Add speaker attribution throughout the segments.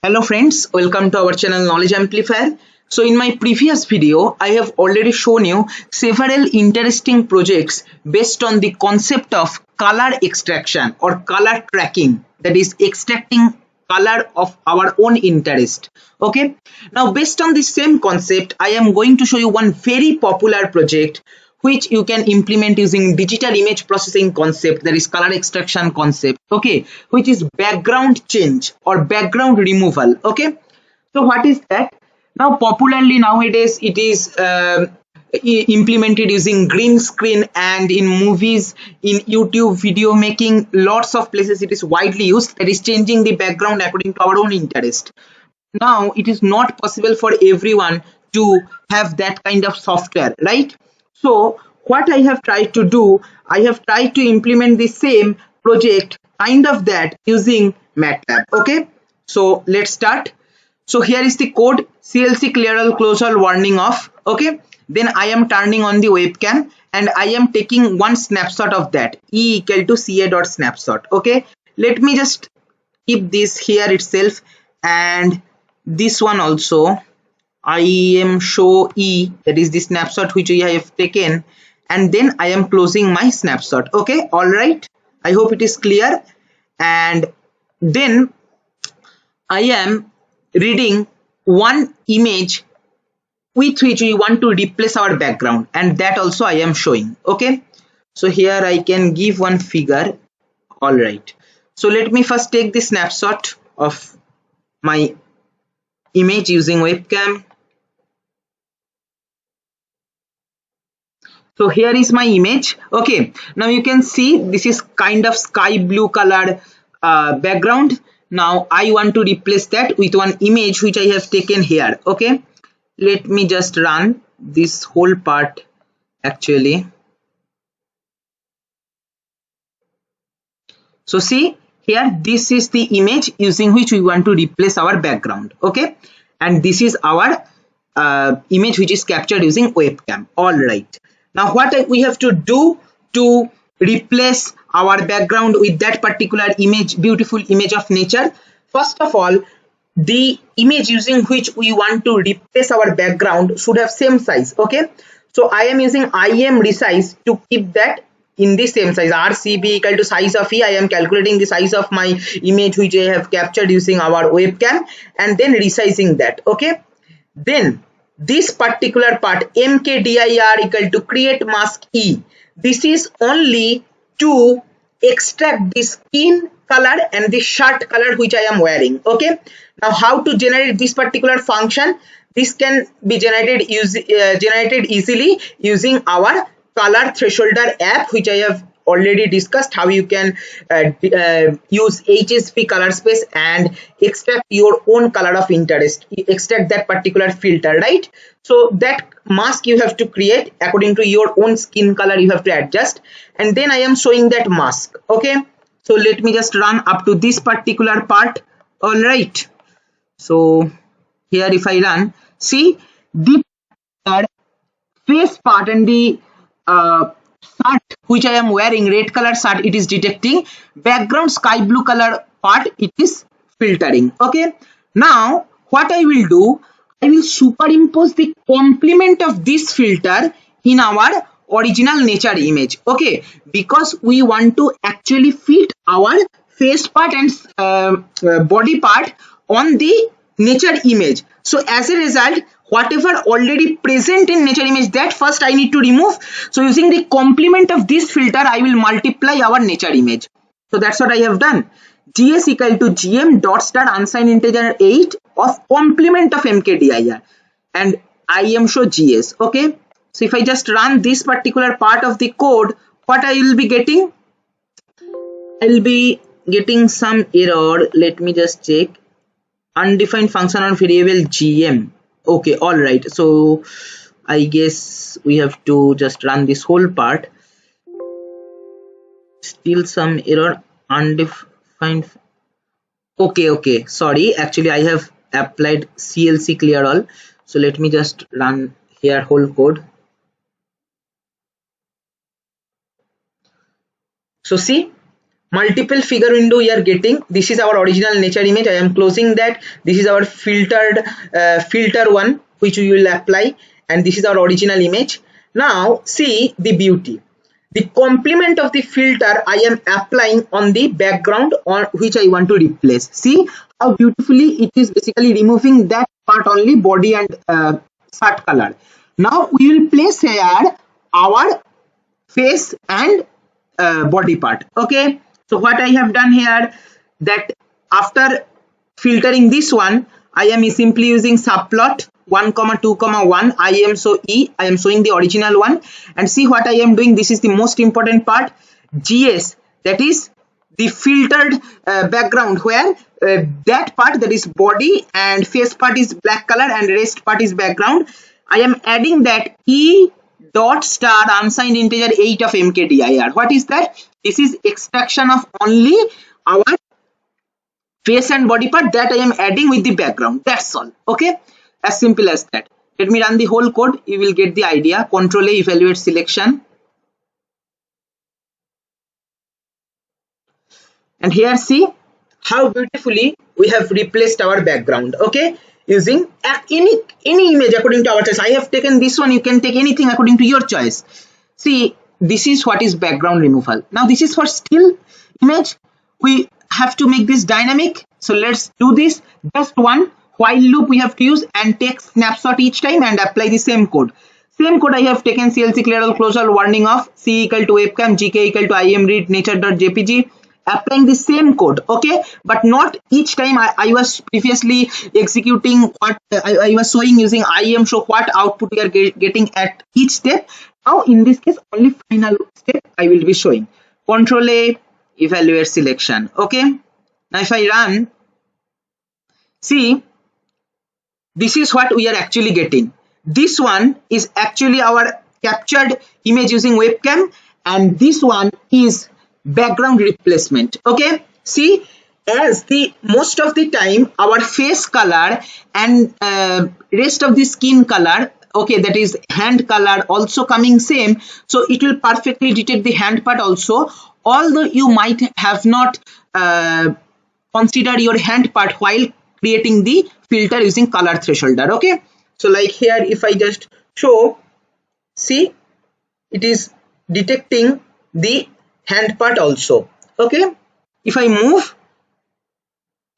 Speaker 1: Hello friends, welcome to our channel Knowledge Amplifier. So in my previous video, I have already shown you several interesting projects based on the concept of color extraction or color tracking, that is extracting color of our own interest. Okay, now based on the same concept, I am going to show you one very popular project which you can implement using digital image processing concept, that is color extraction concept, okay, which is background change or background removal. Okay, so what is that? Now popularly nowadays it is implemented using green screen, and in movies, in YouTube video making, lots of places it is widely used, that is changing the background according to our own interest. Now it is not possible for everyone to have that kind of software, right? So what I have tried to do, I have tried to implement the same project kind of that using MATLAB. Okay, so let's start. So here is the code: CLC clear all, close all, warning off. Okay, then I am turning on the webcam and I am taking one snapshot of that, E equal to CA dot snapshot. Okay, let me just keep this here itself, and this one also I am show E, that is the snapshot which I have taken, and then I am closing my snapshot. Okay, all right, I hope it is clear. And then I am reading one image with which we want to replace our background, and that also I am showing. Okay, so here I can give one figure. All right, so let me first take the snapshot of my image using webcam. So here is my image. Okay, now you can see this is kind of sky blue color background. Now I want to replace that with one image which I have taken here. Okay, let me just run this whole part actually. So see here, this is the image using which we want to replace our background. Okay, and this is our image which is captured using webcam. All right, now what we have to do to replace our background with that particular image, beautiful image of nature? First of all, the image using which we want to replace our background should have same size. Okay, so I am using IM resize to keep that in the same size. RCB equal to size of E. I am calculating the size of my image which I have captured using our webcam, and then resizing that. Okay, then this particular part mkdir equal to create mask E, this is only to extract the skin color and the shirt color which I am wearing. Okay, now how to generate this particular function? This can be generated easily using our color thresholder app, which I have already discussed how you can use HSP color space and extract your own color of interest, extract that particular filter, right? So that mask you have to create according to your own skin color, you have to adjust, and then I am showing that mask. Okay, so let me just run up to this particular part. All right, so here if I run, see the face part and the shirt which I am wearing, red color shirt, it is detecting. Background sky blue color part, it is filtering. Okay, now what I will do, I will superimpose the complement of this filter in our original nature image. Okay, because we want to actually fit our face part and body part on the nature image. So as a result, whatever already present in nature image, that first I need to remove. So using the complement of this filter, I will multiply our nature image. So that's what I have done. GS equal to GM dot star unsigned integer 8 of complement of mkdir, and IM show GS. Okay, so if I just run this particular part of the code, what I will be getting? I will be getting some error. Let me just check. Undefined function on variable GM. Okay, all right, so I guess we have to just run this whole part. Still some error, undefined. Okay, sorry, actually I have applied CLC clear all, so let me just run here whole code. So see, multiple figure window we are getting. This is our original nature image. I am closing that. This is our filtered filter one which we will apply, and this is our original image. Now see the beauty. The complement of the filter I am applying on the background on which I want to replace. See how beautifully it is basically removing that part only, body and shirt color. Now we will place here our face and body part. Okay, so what I have done here, that after filtering this one, I am simply using subplot 1, 2, 1. I am showing the original one, and see what I am doing. This is the most important part. GS, that is the filtered background, where that part, that is body and face part, is black color and rest part is background. I am adding that E dot star unsigned integer 8 of mkdir. What is that? This is extraction of only our face and body part that I am adding with the background. That's all. Okay, as simple as that. Let me run the whole code. You will get the idea. Control A, evaluate selection, and here see how beautifully we have replaced our background. Okay, using any image according to our choice. I have taken this one. You can take anything according to your choice. See, this is what is background removal. Now this is for still image. We have to make this dynamic, so let's do this. Just one while loop we have to use, and take snapshot each time and apply the same code. Same code I have taken CLC clear all, close all, warning off, C equal to webcam, GK equal to imread nature.jpg, applying the same code. Okay, but not each time I was previously executing what I was showing using IM show what output we are getting at each step. Now in this case only final step I will be showing. Control A, evaluate selection. Okay, now if I run, see, this is what we are actually getting. This one is actually our captured image using webcam, and this one is background replacement. Okay, see, as the most of the time our face color and rest of the skin color, okay, that is hand color also coming same, so it will perfectly detect the hand part also, although you might have not considered your hand part while creating the filter using color thresholder. Okay, so like here if I just show, see, it is detecting the hand part also. Okay, if I move,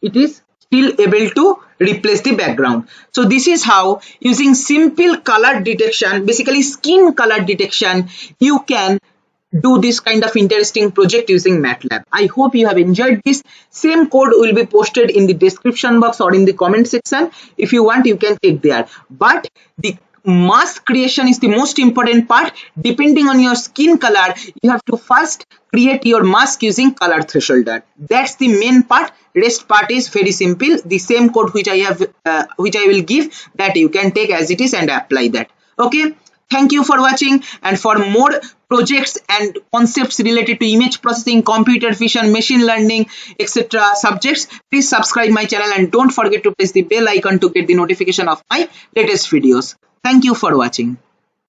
Speaker 1: it is still able to replace the background. So this is how using simple color detection, basically skin color detection, you can do this kind of interesting project using MATLAB. I hope you have enjoyed this. Same code will be posted in the description box or in the comment section. If you want, you can take there. But the mask creation is the most important part. Depending on your skin color, you have to first create your mask using color thresholder. That's the main part. Rest part is very simple. The same code which I will give, that you can take as it is and apply that. Okay, thank you for watching, and for more projects and concepts related to image processing, computer vision, machine learning, etc. subjects, please subscribe my channel and don't forget to press the bell icon to get the notification of my latest videos. Thank you for watching.